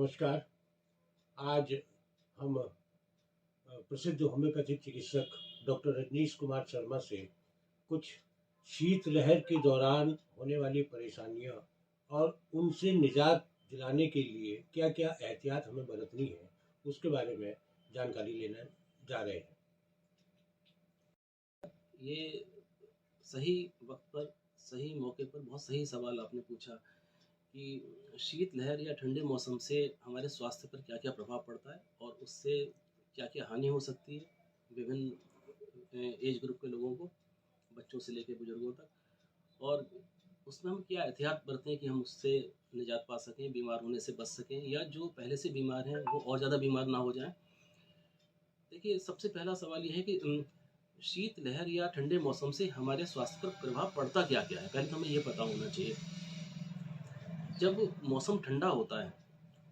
नमस्कार। आज हम प्रसिद्ध होम्योपैथिक चिकित्सक डॉक्टर रजनीश कुमार शर्मा से कुछ शीतलहर के दौरान होने वाली परेशानियां और उनसे निजात दिलाने के लिए क्या-क्या एहतियात हमें बरतनी है, उसके बारे में जानकारी लेने जा रहे हैं। ये सही वक्त पर, सही मौके पर बहुत सही सवाल आपने पूछा कि शीतलहर या ठंडे मौसम से हमारे स्वास्थ्य पर क्या-क्या प्रभाव पड़ता है और उससे क्या-क्या हानि हो सकती है विभिन्न एज ग्रुप के लोगों को, बच्चों से लेकर बुजुर्गों तक। और उसमें हम क्या एहतियात बरतें कि हम उससे निजात पा सकें, बीमार होने से बच सकें, या जो पहले से बीमार हैं वो और ज़्यादा बीमार ना हो जाएं। देखिए, सबसे पहला सवाल ये है कि शीतलहर या ठंडे मौसम से हमारे स्वास्थ्य पर प्रभाव पड़ता क्या-क्या है? पहले तो हमें ये पता होना चाहिए। जब मौसम ठंडा होता है,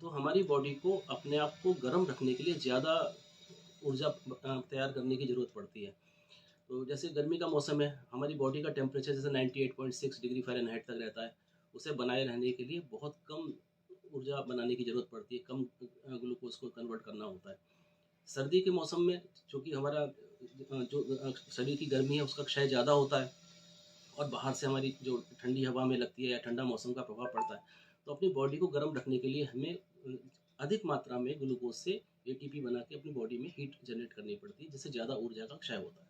तो हमारी बॉडी को अपने आप को गर्म रखने के लिए ज़्यादा ऊर्जा तैयार करने की ज़रूरत पड़ती है। तो जैसे गर्मी का मौसम है, हमारी बॉडी का टेम्परेचर जैसे 98.6 डिग्री फ़ारेनहाइट तक रहता है। उसे बनाए रहने के लिए बहुत कम ऊर्जा बनाने की ज़रूरत पड़ती है, कम ग्लूकोज़ को कन्वर्ट करना होता है। सर्दी के मौसम में चूँकि हमारा शरीर की गर्मी है उसका क्षय ज़्यादा होता है और बाहर से हमारी जो ठंडी हवा में लगती है या ठंडा मौसम का प्रभाव पड़ता है, तो अपनी बॉडी को गर्म रखने के लिए हमें अधिक मात्रा में ग्लूकोज से एटीपी बना के अपनी बॉडी में हीट जनरेट करनी पड़ती है, जिससे ज़्यादा ऊर्जा का क्षय होता है।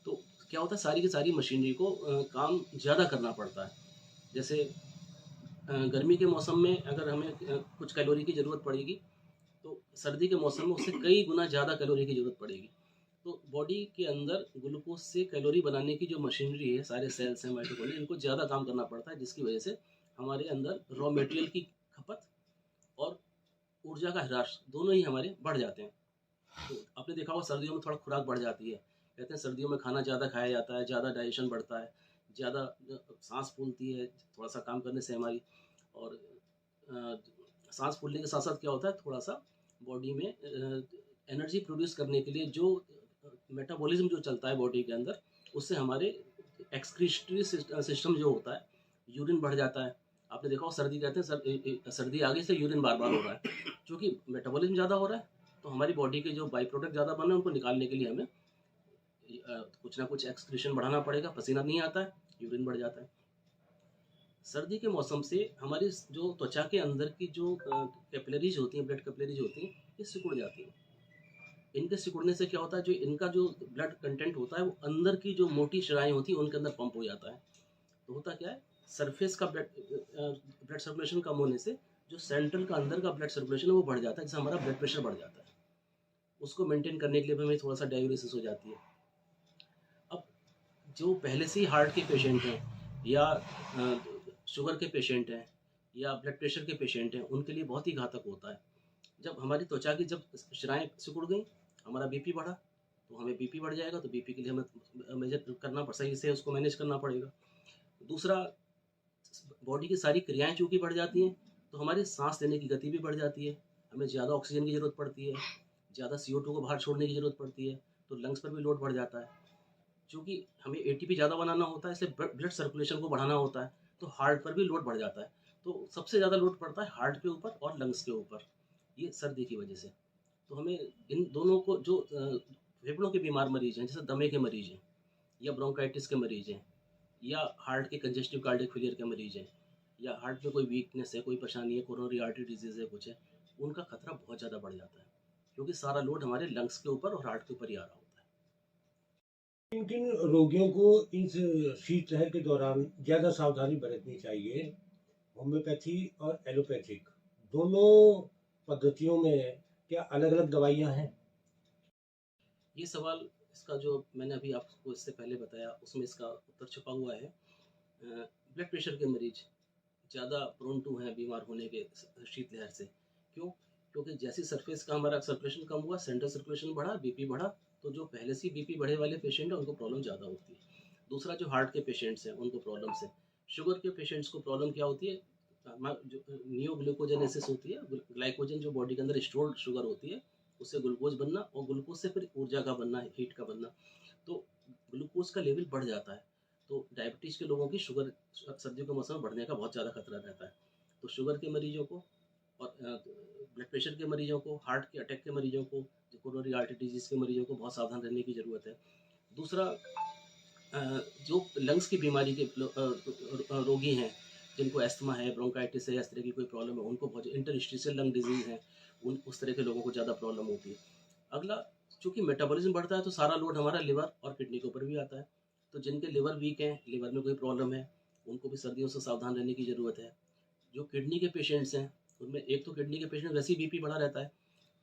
तो क्या होता है, सारी की सारी मशीनरी को काम ज़्यादा करना पड़ता है। जैसे गर्मी के मौसम में अगर हमें कुछ कैलोरी की ज़रूरत पड़ेगी, तो सर्दी के मौसम में उससे कई गुना ज़्यादा कैलोरी की ज़रूरत पड़ेगी। तो बॉडी के अंदर ग्लूकोज से कैलोरी बनाने की जो मशीनरी है, सारे सेल्स हैं, माइटोकॉन्ड्रिया, इनको ज़्यादा काम करना पड़ता है, जिसकी वजह से हमारे अंदर रॉ मटेरियल की खपत और ऊर्जा का ह्रास दोनों ही हमारे बढ़ जाते हैं। तो आपने देखा होगा सर्दियों में थोड़ा खुराक बढ़ जाती है। कहते हैं सर्दियों में खाना ज़्यादा खाया जाता है, ज़्यादा डाइजेशन बढ़ता है, ज़्यादा सांस फूलती है थोड़ा सा काम करने से हमारी। और अ, सांस फूलने के साथ साथ क्या होता है, थोड़ा सा बॉडी में एनर्जी प्रोड्यूस करने के लिए जो मेटाबॉलिज्म जो चलता है बॉडी के अंदर, उससे हमारे एक्सक्रीटरी सिस्टम जो होता है, यूरिन बढ़ जाता है। आपने देखा हो सर्दी कहते हैं सर्दी आगे से यूरिन बार बार हो रहा है, क्योंकि मेटाबॉलिज्म ज़्यादा हो रहा है। तो हमारी बॉडी के जो बाई प्रोडक्ट ज़्यादा बन रहे हैं उनको निकालने के लिए हमें कुछ ना कुछ एक्सक्रीशन बढ़ाना पड़ेगा, पसीना नहीं आता है, यूरिन बढ़ जाता है। सर्दी के मौसम से हमारी जो त्वचा के अंदर की जो कैपिलरीज होती हैं, ब्लड कैपिलरीज होती हैं, ये सिकुड़ जाती हैं। इनके सिकुड़ने से क्या होता है, जो इनका जो ब्लड कंटेंट होता है वो अंदर की जो मोटी शिराएँ होती हैं उनके अंदर पंप हो जाता है। तो होता क्या है, सरफेस का ब्लड सर्कुलेशन कम होने से जो सेंट्रल का अंदर का ब्लड सर्कुलेशन है वो बढ़ जाता है, जिससे हमारा ब्लड प्रेशर बढ़ जाता है। उसको मेंटेन करने के लिए भी हमें थोड़ा सा डाययूरेसिस हो जाती है। अब जो पहले से ही हार्ट के पेशेंट हैं, या शुगर के पेशेंट हैं, या ब्लड प्रेशर के पेशेंट हैं, उनके लिए बहुत ही घातक होता है। जब हमारी त्वचा की जब शिराएँ सिकुड़ गई, हमारा बीपी बढ़ा, तो हमें बीपी बढ़ जाएगा, तो बीपी के लिए हमें मेजर करना सही से उसको मैनेज करना पड़ेगा। दूसरा, बॉडी की सारी क्रियाएँ चूँकि बढ़ जाती हैं, तो हमारी साँस लेने की गति भी बढ़ जाती है। हमें ज़्यादा ऑक्सीजन की ज़रूरत पड़ती है, ज़्यादा CO2 को बाहर छोड़ने की ज़रूरत पड़ती है, तो लंग्स पर भी लोड बढ़ जाता है। चूँकि हमें एटीपी ज़्यादा बनाना होता है, इसलिए ब्लड सर्कुलेशन को बढ़ाना होता है, तो हार्ट पर भी लोड बढ़ जाता है। तो सबसे ज़्यादा लोड पड़ता है हार्ट के ऊपर और लंग्स के ऊपर, ये सर्दी की वजह से। तो हमें इन दोनों को, जो फेफड़ों के बीमार मरीज़ हैं, जैसे दमे के मरीज़ हैं, या ब्रोंकाइटिस के मरीज़ हैं, या हार्ट के कंजेस्टिव कार्डियक फेलियर के मरीज़ हैं, या हार्ट में कोई वीकनेस है, कोई परेशानी है, कोरोनरी आर्टरी डिजीज़ है, कुछ है, उनका खतरा बहुत ज़्यादा बढ़ जाता है, क्योंकि सारा लोड हमारे लंग्स के ऊपर और हार्ट के ऊपर ही आ रहा होता है। किन किन रोगियों को इस शीतलहर के दौरान ज़्यादा सावधानी बरतनी चाहिए? होम्योपैथी और एलोपैथिक दोनों पद्धतियों में क्या अलग-अलग दवाइयाँ हैं? ये सवाल, इसका जो मैंने अभी आपको इससे पहले बताया, उसमें इसका उत्तर छुपा हुआ है। ब्लड प्रेशर के मरीज ज़्यादा प्रोन टू हैं बीमार होने के शीतलहर से। क्यों? क्योंकि जैसी सरफेस का हमारा सर्कुलेशन कम हुआ, सेंट्रल सर्कुलेशन बढ़ा, बीपी बढ़ा, तो जो पहले से ही बीपी बढ़े वाले पेशेंट हैं उनको प्रॉब्लम ज़्यादा होती है। दूसरा, जो हार्ट के पेशेंट्स हैं उनको प्रॉब्लम्स है। शुगर के पेशेंट्स को प्रॉब्लम क्या होती है, जो नियोग्लूकोजेनेसिस होती है, ग्लाइकोजन जो बॉडी के अंदर स्टोर्ड शुगर होती है, उससे ग्लूकोज बनना, और ग्लूकोज से फिर ऊर्जा का बनना, हीट का बनना। तो ग्लूकोज का लेवल बढ़ जाता है, तो डायबिटीज़ के लोगों की शुगर सर्दियों के मौसम में बढ़ने का बहुत ज़्यादा खतरा रहता है। तो शुगर के मरीजों को और ब्लड प्रेशर के मरीजों को, हार्ट के अटैक के मरीजों को, जो कोरोनरी आर्टरी डिजीज़ के मरीजों को बहुत सावधान रहने की ज़रूरत है। दूसरा, जो लंग्स की बीमारी के रोगी हैं, जिनको अस्थमा है, ब्रोंकाइटिस है या इस तरह की कोई प्रॉब्लम है, उनको बहुत इंटरस्टिशियल लंग डिजीज़ है, उन उस तरह के लोगों को ज़्यादा प्रॉब्लम होती है। अगला, चूँकि मेटाबॉलिज़्म बढ़ता है तो सारा लोड हमारा लिवर और किडनी के ऊपर भी आता है। तो जिनके लिवर वीक हैं, लिवर में कोई प्रॉब्लम है, उनको भी सर्दियों से सावधान रहने की ज़रूरत है। जो किडनी के पेशेंट्स हैं, उनमें एक तो किडनी के पेशेंट वैसे ही बीपी बढ़ा रहता है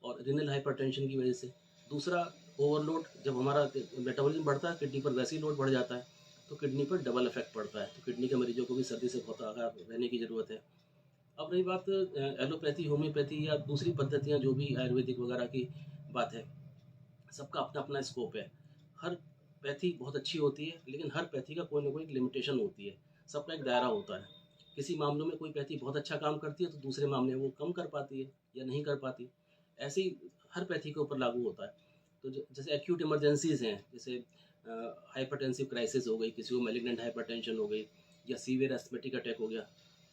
और रीनल हाइपरटेंशन की वजह से। दूसरा, ओवरलोड, जब हमारा मेटाबॉलिज्म बढ़ता है, किडनी पर वैसे ही लोड बढ़ जाता है, तो किडनी पर डबल इफेक्ट पड़ता है। तो किडनी के मरीजों को भी सर्दी से बहुत आगाह रहने की ज़रूरत है। अब रही बात एलोपैथी, होम्योपैथी या दूसरी पद्धतियाँ जो भी आयुर्वेदिक वगैरह की बात है, सबका अपना-अपना स्कोप है। हर पैथी बहुत अच्छी होती है, लेकिन हर पैथी का कोई न कोई लिमिटेशन होती है। सबका एक दायरा होता है। किसी मामलों में कोई पैथी बहुत अच्छा काम करती है, तो दूसरे मामले में वो कम कर पाती है या नहीं कर पाती। ऐसे ही हर पैथी के ऊपर लागू होता है। तो जैसे एक्यूट इमरजेंसीज़ हैं, जैसे हाइपरटेंसिव क्राइसिस हो गई, किसी को मैलिग्नेंट हाइपरटेंशन हो गई या सीवियर एस्थमेटिक अटैक हो गया,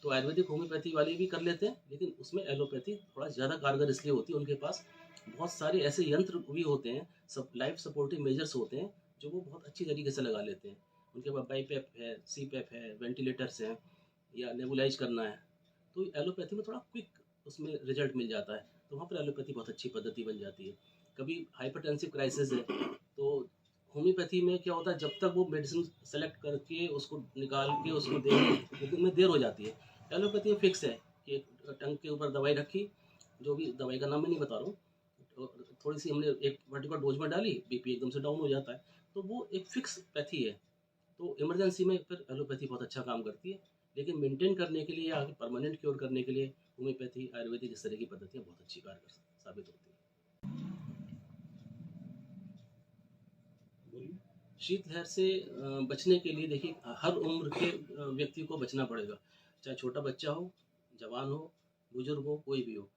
तो आयुर्वेदिक होम्योपैथी वाले भी कर लेते हैं, लेकिन उसमें एलोपैथी थोड़ा ज़्यादा कारगर इसलिए होती है, उनके पास बहुत सारे ऐसे यंत्र भी होते हैं, सब लाइफ सपोर्टिव मेजर्स होते हैं, जो वो बहुत अच्छी तरीके से लगा लेते हैं। उनके पास बाईपेप है, सीपेप है, वेंटिलेटर्स हैं या नेबुलाइज करना है। तो एलोपैथी में थोड़ा क्विक उसमें रिजल्ट मिल जाता है, तो वहाँ पर एलोपैथी बहुत अच्छी पद्धति बन जाती है। कभी हाइपरटेंसिव क्राइसिस है, तो होम्योपैथी में क्या होता है, जब तक वो मेडिसिन सेलेक्ट करके उसको निकाल के उसको देने में देर हो जाती है। एलोपैथी में फिक्स है कि एक टंग के ऊपर दवाई रखी, जो भी दवाई का नाम मैं नहीं बता रहा हूँ, तो थोड़ी सी हमने एक पर्टिकुलर डोज में डाली, बीपी एकदम से डाउन हो जाता है। तो वो एक फिक्स पैथी है। तो इमरजेंसी में फिर एलोपैथी बहुत अच्छा काम करती है, लेकिन मेंटेन करने के लिए या आगे परमानेंट क्योर करने के लिए होम्योपैथी, आयुर्वेदिक, इस तरह की पद्धतियाँ बहुत अच्छी कारगर साबित होती हैं। बोलिए। शीतलहर से बचने के लिए देखिए, हर उम्र के व्यक्ति को बचना पड़ेगा, चाहे छोटा बच्चा हो, जवान हो, बुजुर्ग हो, कोई भी हो।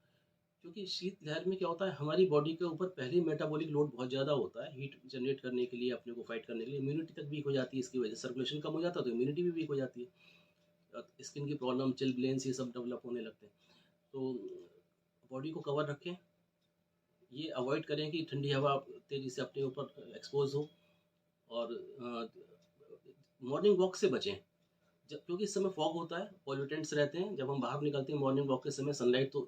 क्योंकि शीतलहर में क्या होता है, हमारी बॉडी के ऊपर पहले ही मेटाबॉलिक लोड बहुत ज़्यादा होता है, हीट जनरेट करने के लिए, अपने को फाइट करने के लिए। इम्यूनिटी तक वीक हो जाती है, इसकी वजह से सर्कुलेशन कम हो जाता है, तो इम्यूनिटी भी वीक हो जाती है। स्किन की प्रॉब्लम, चिलब्लेंस, ये सब डेवलप होने लगते हैं। तो बॉडी को कवर रखें, ये अवॉइड करें कि ठंडी हवा तेज़ी से अपने ऊपर एक्सपोज हो, और मॉर्निंग वॉक से बचें। जब, क्योंकि इस समय फॉग होता है, पॉल्यूटेंट्स रहते हैं, जब हम बाहर निकलते हैं मॉर्निंग वॉक के समय, सनलाइट तो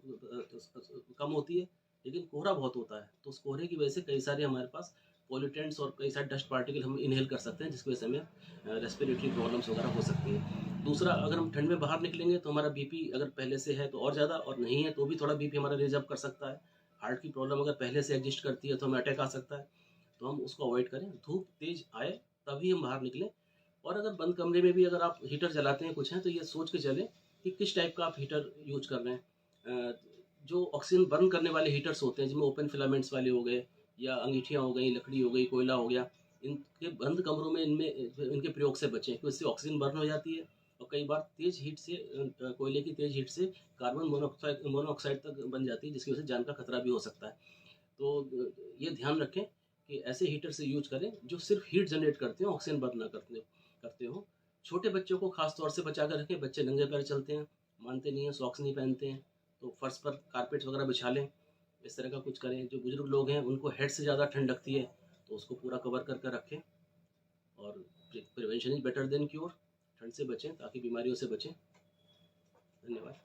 कम होती है, लेकिन कोहरा बहुत होता है। तो उस कोहरे की वजह से कई सारे हमारे पास पॉल्यूटेंट्स और कई सारे डस्ट पार्टिकल हम इनहेल कर सकते हैं, जिसकी वजह से हमें रेस्पिरेटरी प्रॉब्लम्स वगैरह हो सकती हैं। दूसरा, अगर हम ठंड में बाहर निकलेंगे तो हमारा बीपी अगर पहले से है तो और ज़्यादा, और नहीं है तो भी थोड़ा बीपी हमारा रेज अप कर सकता है। हार्ट की प्रॉब्लम अगर पहले से एग्जिस्ट करती है तो हमें अटैक आ सकता है। तो हम उसको अवॉइड करें, धूप तेज़ आए तभी हम बाहर निकलें। और अगर बंद कमरे में भी अगर आप हीटर चलाते हैं, कुछ हैं, तो ये सोच के चलें कि किस टाइप का आप हीटर यूज कर रहे हैं। जो ऑक्सीजन बर्न करने वाले हीटर्स होते हैं, जिनमें ओपन फिलामेंट्स वाले हो गए, या अंगीठियाँ हो गई, लकड़ी हो गई, कोयला हो गया, इनके बंद कमरों में इनके प्रयोग से बचें, क्योंकि इससे ऑक्सीजन बर्न हो जाती है। और कई बार तेज हीट से, कोयले की तेज हीट से कार्बन मोनोऑक्साइड तक बन जाती है, जिसकी वजह से जान का खतरा भी हो सकता है। तो ये ध्यान रखें कि ऐसे हीटर से यूज करें जो सिर्फ हीट जनरेट करते हो, ऑक्सीजन बर्न ना करते हो। छोटे बच्चों को खास तौर से बचा कर रखें, बच्चे नंगे पैर चलते हैं, मानते नहीं हैं, सॉक्स नहीं पहनते हैं, तो फर्श पर कारपेट वगैरह बिछा लें, इस तरह का कुछ करें। जो बुजुर्ग लोग हैं, उनको हेड से ज़्यादा ठंड लगती है, तो उसको पूरा कवर करके रखें। और prevention is better than cure, ठंड से बचें ताकि बीमारियों से बचें। धन्यवाद।